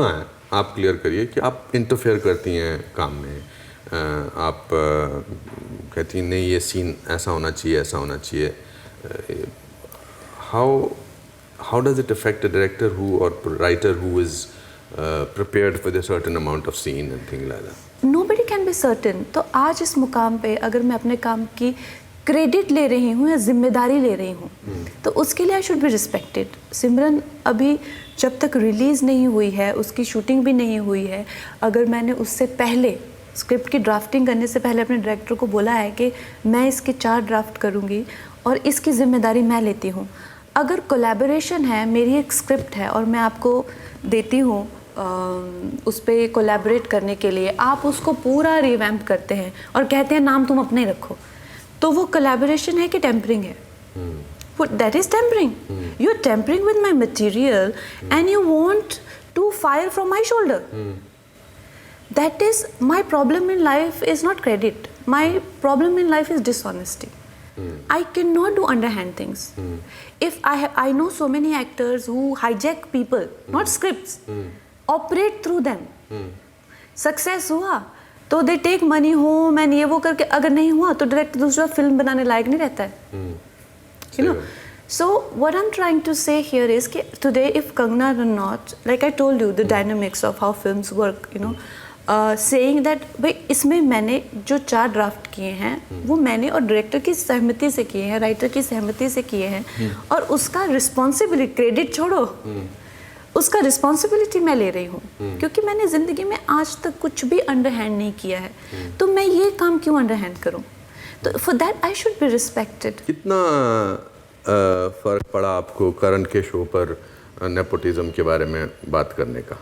है, आप क्लियर करिए कि आप इंटरफेयर करती हैं काम में, आप कहती हैं नहीं ये सीन ऐसा होना चाहिए, ऐसा होना चाहिए। How does it affect a director who और writer who is prepared for a certain amount of scene and thing like that? Nobody can be certain। तो आज इस मुकाम पे अगर मैं अपने काम की क्रेडिट ले रही हूँ या जिम्मेदारी ले रही हूँ, तो उसके लिए आई शुड बी रिस्पेक्टेड। सिमरन अभी जब तक रिलीज़ नहीं हुई है, उसकी शूटिंग भी नहीं हुई है, अगर मैंने उससे पहले स्क्रिप्ट की ड्राफ्टिंग करने से पहले अपने डायरेक्टर को बोला है कि मैं इसके 4 ड्राफ्ट करूँगी और इसकी जिम्मेदारी मैं लेती हूँ। अगर कोलैबोरेशन है, मेरी एक स्क्रिप्ट है और मैं आपको देती हूँ उस पर कोलैबोरेट करने के लिए, आप उसको पूरा रिवैम्प करते हैं और कहते हैं नाम तुम अपने रखो, तो वो कोलैबोरेशन है कि टेम्परिंग है? That is tempering. You're tempering with my material and you want to fire from my shoulder. That is my problem in life, is not credit. My problem in life is dishonesty. I cannot do underhand things. If I know so many actors who hijack people, not scripts, operate through them. Success हुआ तो they take money home and ये वो करके, अगर नहीं हुआ तो director दूसरा फिल्म बनाने लायक नहीं रहता है। You know, so what I'm trying to say here is that today if Kangna Ranaut, like I told you, the dynamics of how films work, saying that भाई इसमें मैंने जो 4 ड्राफ्ट किए हैं वो मैंने और डायरेक्टर की सहमति से किए हैं, राइटर की सहमति से किए हैं, और उसका रिस्पॉन्सिबिलिटी, क्रेडिट छोड़ो, उसका रिस्पॉन्सिबिलिटी मैं ले रही हूँ, क्योंकि मैंने ज़िंदगी में आज तक कुछ भी अंडरहैंड नहीं किया है, तो मैं ये काम क्यों अंडरहैंड करूँ? तो for that I should be respected. कितना फ़र्क पड़ा आपको करण के शो पर नेपोटिज्म के बारे में बात करने का?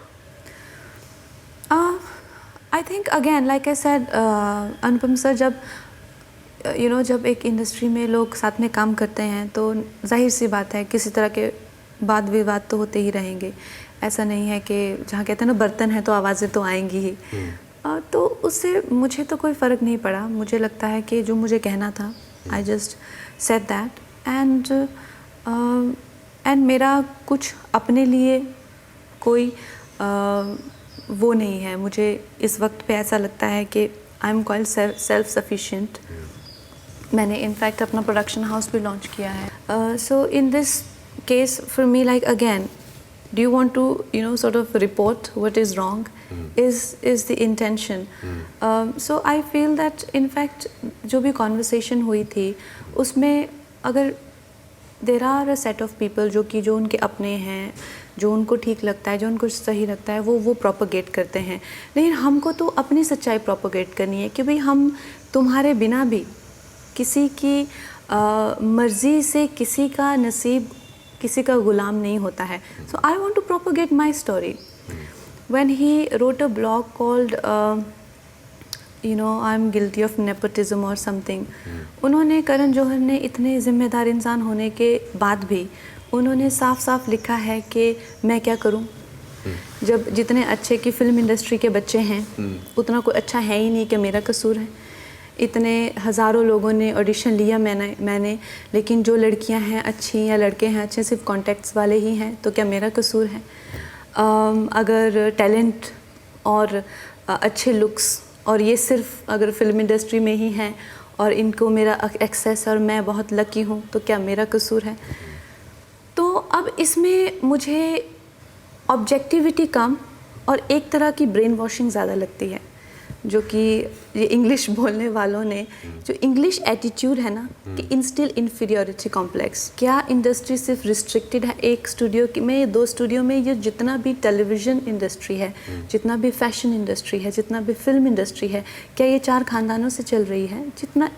I think again like I said, Anupam sir, जब एक इंडस्ट्री में लोग साथ में काम करते हैं तो जाहिर सी बात है किसी तरह के वाद विवाद तो होते ही रहेंगे। ऐसा नहीं है कि जहाँ कहते हैं ना बर्तन है तो आवाज़ें तो आएंगी ही। तो उससे मुझे तो कोई फ़र्क नहीं पड़ा। मुझे लगता है कि जो मुझे कहना था I just said that, and मेरा कुछ अपने लिए कोई वो नहीं है। मुझे इस वक्त पे ऐसा लगता है कि I am quite self sufficient. मैंने इनफैक्ट अपना प्रोडक्शन हाउस भी लॉन्च किया है। So in this case for me, like again, do you want to sort of report what is wrong? Is the intention? So I feel that in fact जो भी conversation हुई थी उसमें अगर there are a set of people जो उनके अपने हैं, जो उनको ठीक लगता है, जो उनको सही लगता है, वो propagate करते हैं, लेकिन हमको तो अपनी सच्चाई propagate करनी है कि भाई हम तुम्हारे बिना भी किसी की मर्ज़ी से किसी का नसीब किसी का गुलाम नहीं होता है. So I want to propagate my story. When he wrote a blog called I'm guilty of nepotism or something, उन्होंने करण जौहर ने इतने ज़िम्मेदार इंसान होने के बाद भी उन्होंने साफ साफ लिखा है कि मैं क्या करूं, जब जितने अच्छे की फिल्म इंडस्ट्री के बच्चे हैं उतना कोई अच्छा है ही नहीं कि मेरा कसूर है. इतने हज़ारों लोगों ने ऑडिशन लिया मैंने लेकिन जो लड़कियां हैं अच्छी या लड़के हैं अच्छे सिर्फ कॉन्टेक्ट्स वाले ही हैं, तो क्या मेरा कसूर है? अगर टैलेंट और अच्छे लुक्स और ये सिर्फ अगर फिल्म इंडस्ट्री में ही हैं और इनको मेरा एक्सेस और मैं बहुत लकी हूँ, तो क्या मेरा कसूर है? तो अब इसमें मुझे ऑब्जेक्टिविटी कम और एक तरह की ब्रेन वॉशिंग ज़्यादा लगती है, जो कि ये इंग्लिश बोलने वालों ने जो इंग्लिश एटीट्यूड है ना कि इंस्टिल इन्फीरियरिटी कॉम्प्लेक्स. क्या इंडस्ट्री सिर्फ रिस्ट्रिक्टेड है एक स्टूडियो में, 2 स्टूडियो में? ये जितना भी टेलीविज़न इंडस्ट्री है, जितना भी फैशन इंडस्ट्री है, जितना भी फिल्म इंडस्ट्री है, क्या ये 4 खानदानों से चल रही है? जितना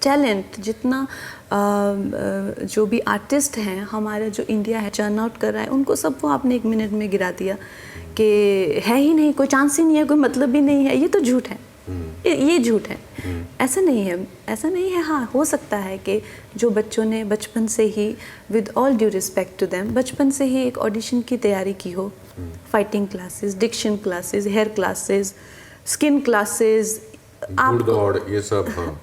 टैलेंट, जितना जो भी आर्टिस्ट हैं हमारा जो इंडिया है चर्न आउट कर रहा है, उनको सबको आपने 1 मिनट में गिरा दिया कि है ही नहीं, कोई चांस ही नहीं है, कोई मतलब भी नहीं है. ये तो झूठ है, ये झूठ है. ऐसा नहीं है. हाँ, हो सकता है कि जो बच्चों ने बचपन से ही, with all due respect to them, बचपन से ही एक ऑडिशन की तैयारी की हो, fighting classes, diction classes, hair classes, skin classes, दौड़, ये सब. हाँ,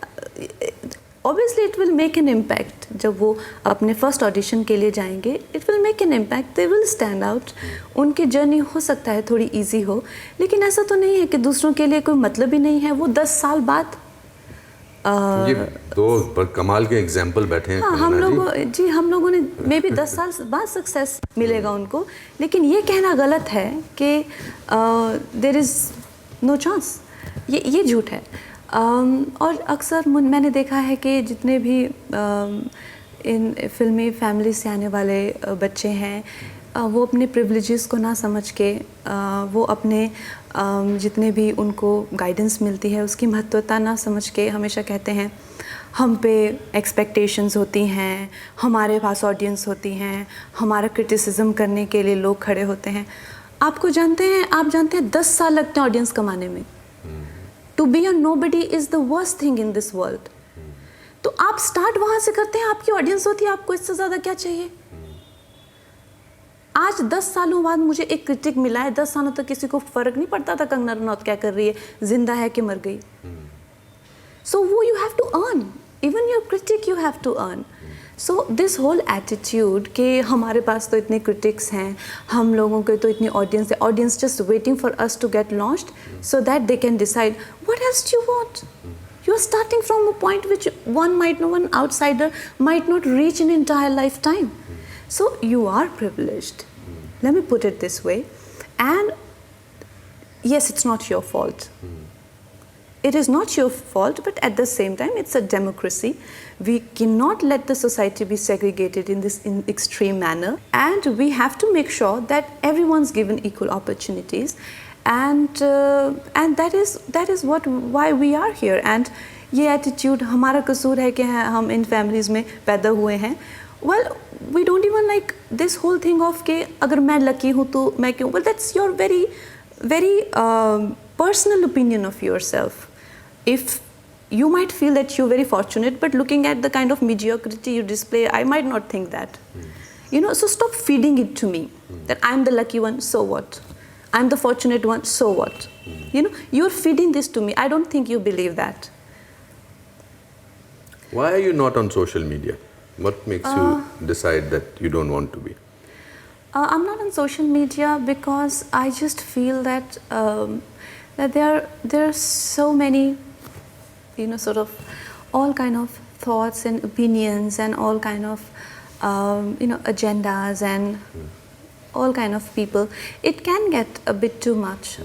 obviously it will make an impact. जब वो अपने फर्स्ट ऑडिशन के लिए जाएंगे, it will make an impact, they will stand out. उनकी जर्नी हो सकता है थोड़ी इजी हो, लेकिन ऐसा तो नहीं है कि दूसरों के लिए कोई मतलब ही नहीं है. वो 10 साल बाद ये 2 कमाल के एग्जाम्पल बैठे हैं. हाँ, हम लोगों ने मे बी 10 साल बाद सक्सेस मिलेगा उनको, लेकिन ये कहना गलत है कि देयर इज़ नो चांस. ये झूठ है. और अक्सर मैंने देखा है कि जितने भी इन फिल्मी फैमिली से आने वाले बच्चे हैं, वो अपने प्रिविलेजेस को ना समझ के वो अपने जितने भी उनको गाइडेंस मिलती है उसकी महत्वता ना समझ के हमेशा कहते हैं हम पे एक्सपेक्टेशंस होती हैं, हमारे पास ऑडियंस होती हैं, हमारा क्रिटिसिज्म करने के लिए लोग खड़े होते हैं. आप जानते हैं 10 साल लगते हैं ऑडियंस कमाने में. To be a nobody is the worst thing in this world. तो आप स्टार्ट वहां से करते हैं, आपकी ऑडियंस होती है, आपको इससे ज़्यादा क्या चाहिए? आज 10 सालों बाद मुझे एक क्रिटिक मिला है. 10 सालों तक किसी को फर्क नहीं पड़ता था कंगना रनौत क्या कर रही है, जिंदा है कि मर गई. So वो you have to earn. Even your critic you have to earn. So this whole attitude कि हमारे पास तो इतने critics हैं, हम लोगों के तो इतनी audience है, audience just waiting for us to get launched so that they can decide what else do you want. You are starting from a point which one outsider might not reach in entire lifetime. So you are privileged. Let me put it this way. And yes, it's not your fault. It is not your fault, but at the same time, it's a democracy. We cannot let the society be segregated in this extreme manner, and we have to make sure that everyone's given equal opportunities, and that is why we are here. And ये attitude हमारा कसूर है कि हम इन families में पैदा हुए हैं. Well, we don't even like this whole thing of कि अगर मैं lucky हूँ तो मैं क्यों? Well, that's your very personal opinion of yourself. If you might feel that you're very fortunate, but looking at the kind of mediocrity you display, I might not think that. So stop feeding it to me that I'm the lucky one, so what? I'm the fortunate one, so what? You're feeding this to me. I don't think you believe that. Why are you not on social media? What makes you decide that you don't want to be? I'm not on social media because I just feel that that there are so many, sort of all kind of thoughts and opinions and all kind of agendas and all kind of people. It can get a bit too much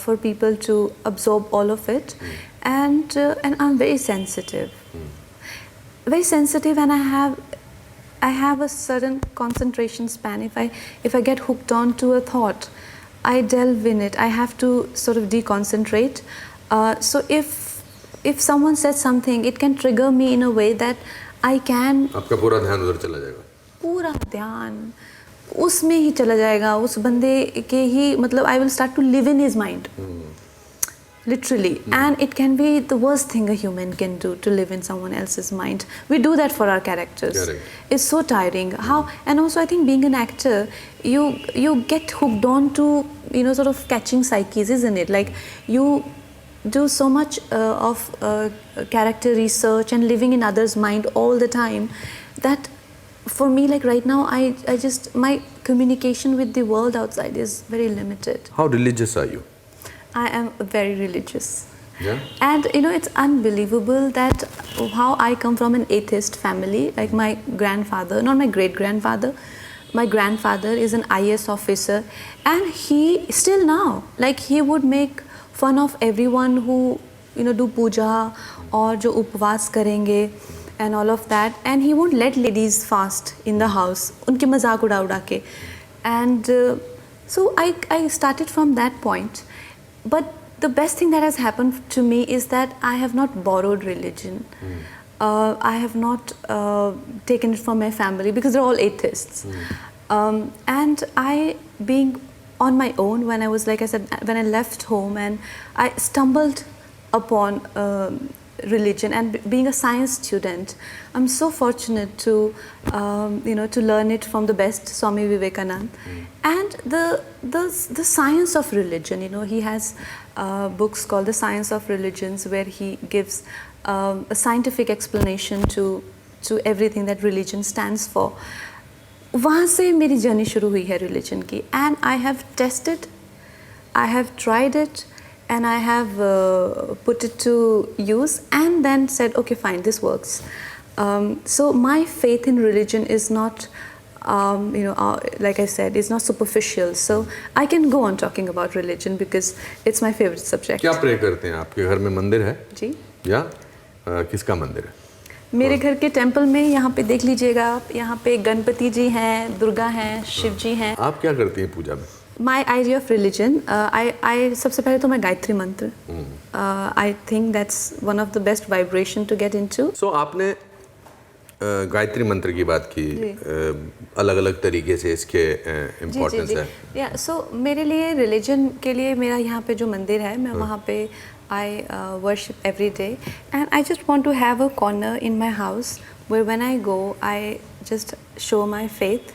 for people to absorb all of it, and I'm very sensitive. Very sensitive, and I have a certain concentration span. If I get hooked on to a thought, I delve in it. I have to sort of deconcentrate. So if if someone says something, it can trigger me in a way that I can आपका पूरा ध्यान उधर चला जाएगा. पूरा ध्यान उसमें ही चला जाएगा, उस बंदे के ही मतलब I will start to live in his mind. Literally. And it can be the worst thing a human can do, to live in someone else's mind. We do that for our characters. Correct. It's so tiring. How? And also I think being an actor, you get hooked on to, you know, sort of catching psyches, isn't it? Like you do so much of character research and living in others' mind all the time that for me, like right now, I just, my communication with the world outside is very limited. How religious are you? I am very religious. Yeah. And you know, it's unbelievable that how I come from an atheist family. Like my grandfather, not my great grandfather, my grandfather is an IAS officer, and he still now, like he would make fun of everyone who, you know, do puja or jo upvas karenge and all of that, and he won't let ladies fast in the house. Unke mazak uda uda ke. And so I started from that point. But the best thing that has happened to me is that I have not borrowed religion. I have not taken it from my family because they're all atheists. And I, being on my own, when I was, like I said, when I left home and I stumbled upon religion, and being a science student, I'm so fortunate to, you know, to learn it from the best, Swami Vivekanand. And the science of religion, you know, he has books called The Science of Religions, where he gives a scientific explanation to everything that religion stands for. वहाँ से मेरी journey शुरू हुई है religion की, and I have tested, I have tried it, and I have put it to use, and then said, okay, fine, this works. So my faith in religion is not, you know, like I said, it's not superficial. So I can go on talking about religion because it's my favorite subject. क्या pray करते हैं? आपके घर में मंदिर है? जी. या किसका मंदिर है? मेरे घर के टेंपल में, यहाँ पे देख लीजिएगा आप, यहाँ पे गणपति जी हैं, दुर्गा हैं, शिव जी हैं. आप क्या करती हैं पूजा में? My idea of religion, I सबसे पहले तो मैं गायत्री मंत्र. I think that's one of the best vibration to get into. So आपने गायत्री मंत्र की बात की, अलग-अलग तरीके से इसके इम्पोर्टेंस है. Yeah, so मेरे लिए religion के लिए मेरा यहाँ पे जो मंदिर है, मैं वहाँ पे I worship every day, and I just want to have a corner in my house where when I go, I just show my faith,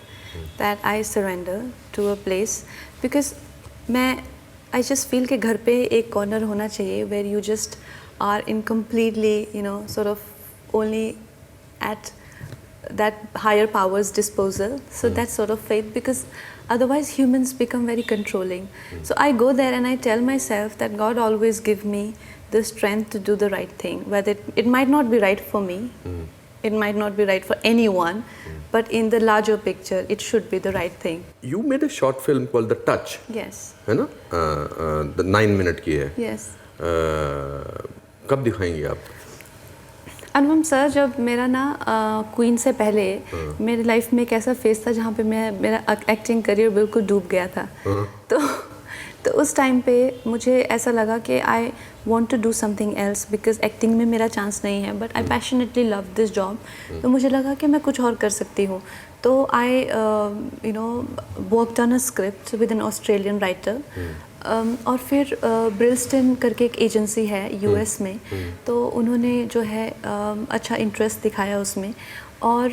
that I surrender to a place, because I just feel कि घर पे एक corner होना चाहिए where you just are in completely, you know, sort of only at that higher power's disposal. So that's sort of faith, because otherwise humans become very controlling. So I go there and I tell myself that God always give me the strength to do the right thing, whether it might not be right for me, it might not be right for anyone, but in the larger picture it should be the right thing. You made a short film called The Touch. Yes. है ना? The 9 minute की है. Yes. कब दिखाएंगे आप? अनुपम sir, जब मेरा ना क्वीन से पहले मेरे लाइफ में एक ऐसा फेज था जहाँ पे मेरा एक्टिंग करियर बिल्कुल डूब गया था. तो उस टाइम पे मुझे ऐसा लगा कि I want to do something else, because acting में मेरा चांस नहीं है, but I passionately love this job. तो मुझे लगा कि मैं कुछ और कर सकती हूँ. तो I you know worked on a script with an Australian writer. और फिर ब्रिलस्टन करके एक एजेंसी है यूएस में, तो उन्होंने जो है अच्छा इंटरेस्ट दिखाया उसमें, और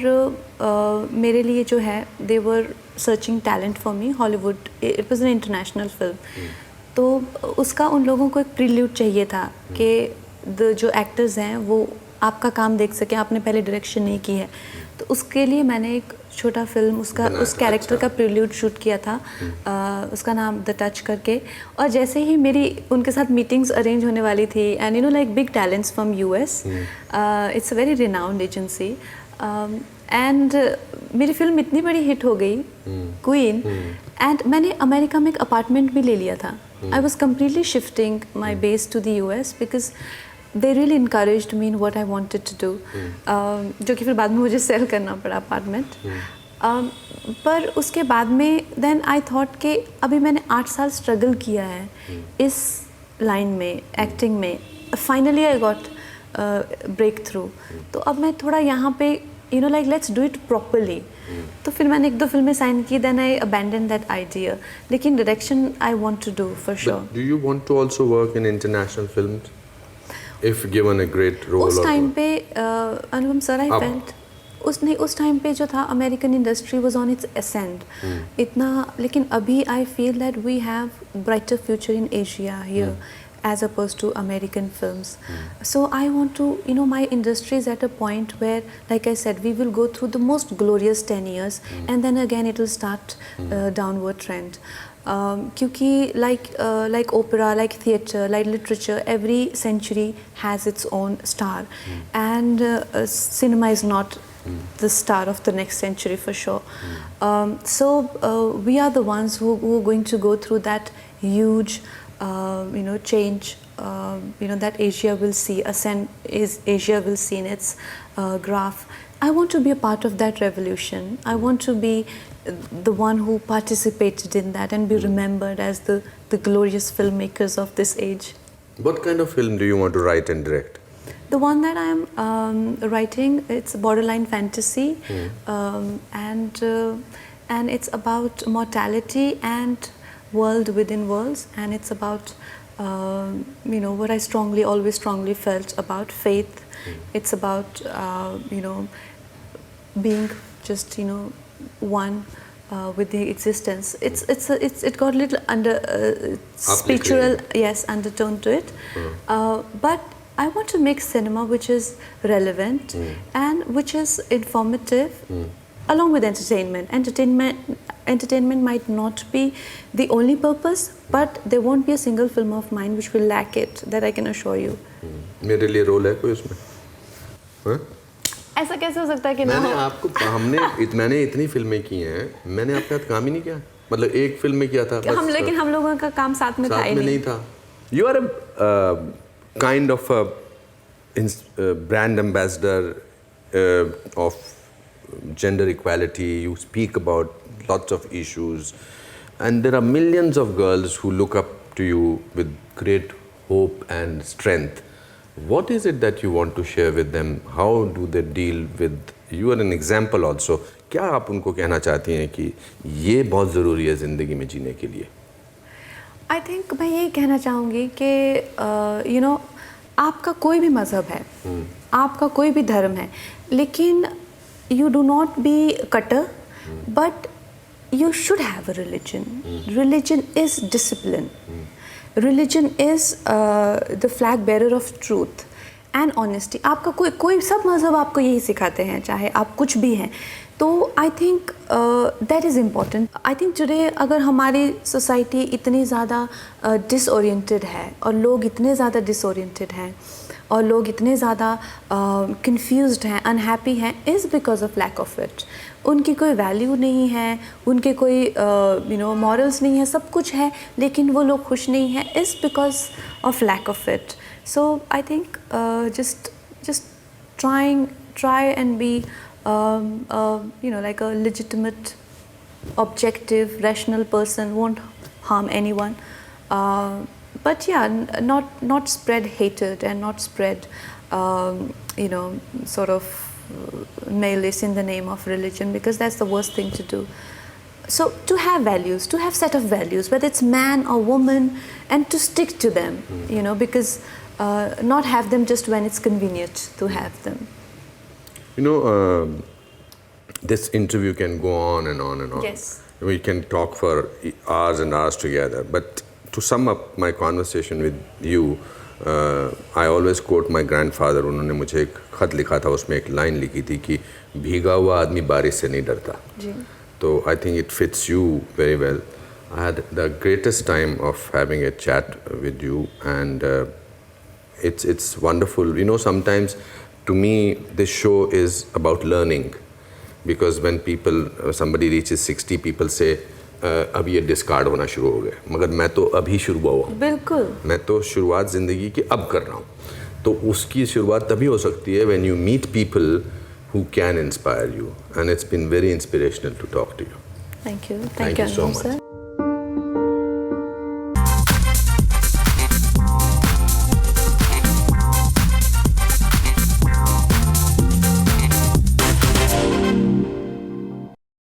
मेरे लिए जो है they were searching talent for me Hollywood. It was an international film. तो उसका उन लोगों को एक प्रील्यूड चाहिए था कि जो एक्टर्स हैं वो आपका काम देख सकें, आपने पहले डायरेक्शन नहीं की है. तो उसके लिए मैंने एक छोटा फिल्म उस कैरेक्टर का प्रील्यूड शूट किया था. उसका नाम द टच करके. और जैसे ही मेरी उनके साथ मीटिंग्स अरेंज होने वाली थी, and you know like big talents from US, it's a very renowned agency, and मेरी फिल्म इतनी बड़ी हिट हो गई क्वीन, एंड मैंने अमेरिका में एक अपार्टमेंट भी ले लिया था. I was completely shifting my base to the US because they really encouraged me in what I wanted to do, जो कि फिर बाद में मुझे सेल करना पड़ा अपार्टमेंट. पर उसके बाद में देन आई थॉट कि अभी मैंने 8 साल स्ट्रगल किया है इस लाइन में, एक्टिंग में. Finally I got breakthrough. तो अब मैं थोड़ा यहाँ पे like let's do it properly. तो फिर मैंने 1-2 फिल्में साइन की, then I abandon that idea. लेकिन direction I want to do for sure. Do you want to also work in international films if given a great role? उस time पे Anupam sir, I felt उस time पे जो था American industry was on it's ascend इतना, लेकिन अभी I feel that we have brighter future in Asia here as opposed to American films. So I want to, my industry is at a point where, like I said, we will go through the most glorious 10 years and then again it will start downward trend. Kyunki like opera, like theatre, like literature, every century has its own star, and cinema is not the star of the next century for sure. So we are the ones who are going to go through that huge change, that Asia will see, Asia will see in its graph. I want to be a part of that revolution. I want to be the one who participated in that and be remembered as the glorious filmmakers of this age. What kind of film do you want to write and direct? The one that I am writing, it's borderline fantasy, and it's about mortality and world within worlds, and it's about what I always strongly felt about faith. It's about being just one with the existence. It got a little under spiritual, yes, undertone to it, but I want to make cinema which is relevant and which is informative, along with entertainment. Entertainment might not be the only purpose, but there won't be a single film of mine which will lack it, that I can assure you. मेरे लिए role है कोई उसमें? हाँ? ऐसा कैसे हो सकता है कि ना हो? मैंने इतनी फिल्में की हैं, मैंने आपके साथ काम ही नहीं किया। मतलब एक फिल्म में किया था बस। लेकिन हम लोगों का काम साथ में था ही नहीं था। You are a kind of a brand ambassador of gender equality. You speak about lots of issues, and there are millions of girls who look up to you with great hope and strength. What is it that you want to share with them? How do they deal with you? Are an example also. क्या आप उनको कहना चाहती हैं कि ये बहुत ज़रूरी है ज़िंदगी में जीने के लिए? I think मैं ये कहना चाहूँगी कि आपका कोई भी मज़हब है, आपका कोई भी धर्म है, लेकिन you do not be cutter, but you should have a religion. Religion is discipline. Religion is the flag bearer of truth and honesty. आपका कोई सब मज़हब आपको यही सिखाते हैं, चाहे आप कुछ भी हैं। तो I think that is important. I think today अगर हमारी सोसाइटी इतनी ज़्यादा disoriented है और लोग इतने ज़्यादा disoriented हैं और लोग इतने ज़्यादा confused हैं, unhappy हैं, is because of lack of it. उनकी कोई वैल्यू नहीं है, उनके कोई morals नहीं है, सब कुछ है लेकिन वो लोग खुश नहीं हैं, is because of lack of it. So I think just try and be like a legitimate, objective, rational person won't harm anyone. But yeah, not spread hatred and not spread sort of malice in the name of religion, because that's the worst thing to do. So to have values, to have set of values, whether it's man or woman, and to stick to them, because not have them just when it's convenient to have them. This interview can go on and on and on. Yes. We can talk for hours and hours together. But to sum up my conversation with you, I always quote my grandfather. उन्होंने मुझे एक खत लिखा था, उसमें एक line लिखी थी कि भीगा हुआ आदमी बारिश से नहीं डरता. तो I think it fits you very well. I had the greatest time of having a chat with you, and it's wonderful. Sometimes to me this show is about learning, because when somebody reaches 60, people say अब ये discard होना शुरू हो गया, मगर मैं तो अभी शुरू हुआ हूँ. बिल्कुल. मैं तो शुरुआत ज़िंदगी की अब कर रहा हूँ. तो उसकी शुरुआत तभी हो सकती है when you meet people who can inspire you, and it's been very inspirational to talk to you. Thank you. Thank you so much. Sir.